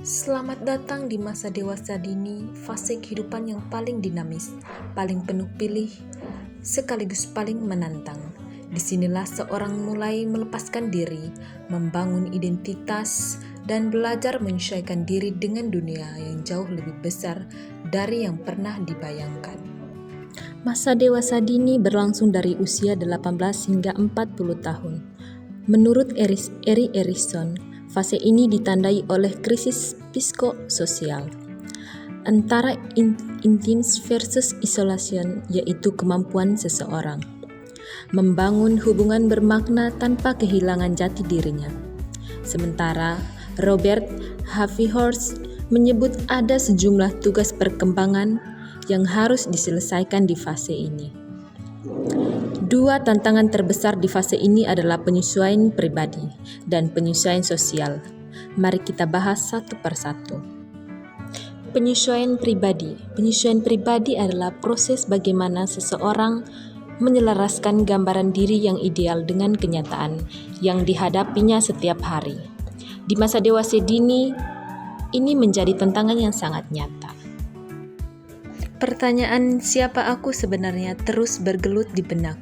Selamat datang di masa dewasa dini, fase kehidupan yang paling dinamis, paling penuh pilih, sekaligus paling menantang. Disinilah seorang mulai melepaskan diri, membangun identitas, dan belajar menyesuaikan diri dengan dunia yang jauh lebih besar dari yang pernah dibayangkan. Masa dewasa dini berlangsung dari usia 18 hingga 40 tahun. Menurut Eri Erikson, fase ini ditandai oleh krisis psikososial antara intim versus isolation, yaitu kemampuan seseorang membangun hubungan bermakna tanpa kehilangan jati dirinya. Sementara Robert Halfhorst menyebut ada sejumlah tugas perkembangan yang harus diselesaikan di fase ini. Dua tantangan terbesar di fase ini adalah penyesuaian pribadi dan penyesuaian sosial. Mari kita bahas satu persatu. Penyesuaian pribadi. Penyesuaian pribadi adalah proses bagaimana seseorang menyelaraskan gambaran diri yang ideal dengan kenyataan yang dihadapinya setiap hari. Di masa dewasa dini, ini menjadi tantangan yang sangat nyata. Pertanyaan siapa aku sebenarnya terus bergelut di benak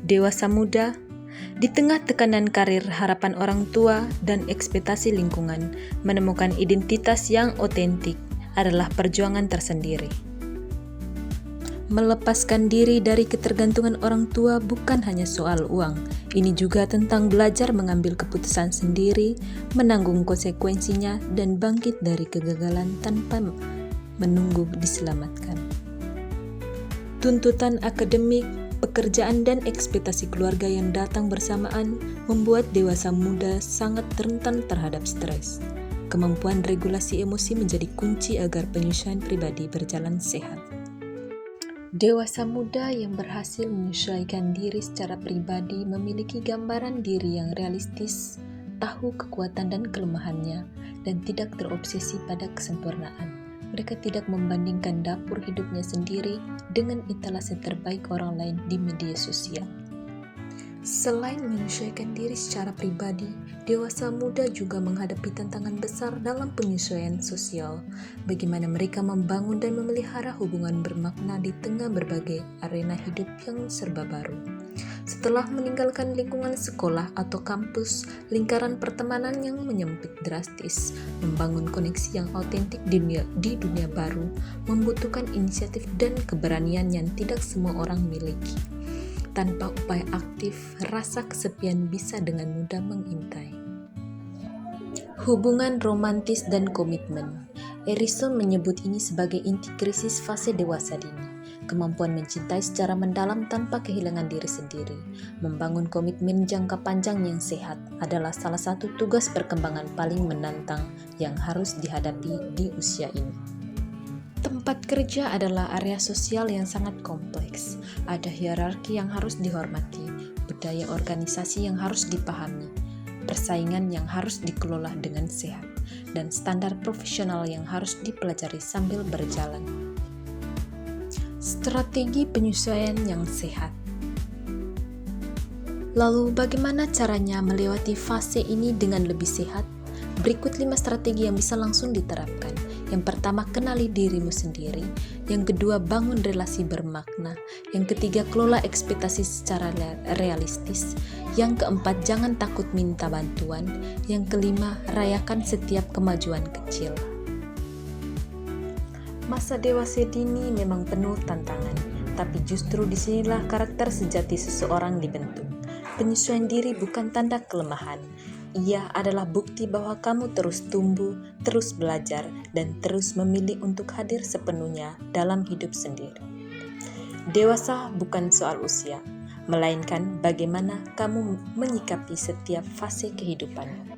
dewasa muda. Di tengah tekanan karir, harapan orang tua, dan ekspektasi lingkungan, menemukan identitas yang otentik adalah perjuangan tersendiri. Melepaskan diri dari ketergantungan orang tua bukan hanya soal uang. Ini juga tentang belajar mengambil keputusan sendiri, menanggung konsekuensinya, dan bangkit dari kegagalan tanpa menunggu diselamatkan. Tuntutan akademik, pekerjaan, dan ekspektasi keluarga yang datang bersamaan membuat dewasa muda sangat rentan terhadap stres. Kemampuan regulasi emosi menjadi kunci agar penyesuaian pribadi berjalan sehat. Dewasa muda yang berhasil menyesuaikan diri secara pribadi memiliki gambaran diri yang realistis, tahu kekuatan dan kelemahannya, dan tidak terobsesi pada kesempurnaan. Mereka tidak membandingkan dapur hidupnya sendiri dengan etalase terbaik orang lain di media sosial. Selain menyesuaikan diri secara pribadi, dewasa muda juga menghadapi tantangan besar dalam penyesuaian sosial. Bagaimana mereka membangun dan memelihara hubungan bermakna di tengah berbagai arena hidup yang serba baru. Setelah meninggalkan lingkungan sekolah atau kampus, lingkaran pertemanan yang menyempit drastis, membangun koneksi yang autentik di dunia baru membutuhkan inisiatif dan keberanian yang tidak semua orang miliki. Tanpa upaya aktif, rasa kesepian bisa dengan mudah mengintai. Hubungan romantis dan komitmen. Erikson menyebut ini sebagai inti krisis fase dewasa dini. Kemampuan mencintai secara mendalam tanpa kehilangan diri sendiri, membangun komitmen jangka panjang yang sehat adalah salah satu tugas perkembangan paling menantang yang harus dihadapi di usia ini. Tempat kerja adalah area sosial yang sangat kompleks. Ada hierarki yang harus dihormati, budaya organisasi yang harus dipahami, persaingan yang harus dikelola dengan sehat, dan standar profesional yang harus dipelajari sambil berjalan. Strategi penyesuaian yang sehat. Lalu bagaimana caranya melewati fase ini dengan lebih sehat? Berikut 5 strategi yang bisa langsung diterapkan. Yang pertama, kenali dirimu sendiri. Yang kedua, bangun relasi bermakna. Yang ketiga, kelola ekspektasi secara realistis. Yang keempat, jangan takut minta bantuan. Yang kelima, rayakan setiap kemajuan kecil. Masa dewasa dini memang penuh tantangan, tapi justru disinilah karakter sejati seseorang dibentuk. Penyesuaian diri bukan tanda kelemahan. Ia adalah bukti bahwa kamu terus tumbuh, terus belajar, dan terus memilih untuk hadir sepenuhnya dalam hidup sendiri. Dewasa bukan soal usia, melainkan bagaimana kamu menyikapi setiap fase kehidupan.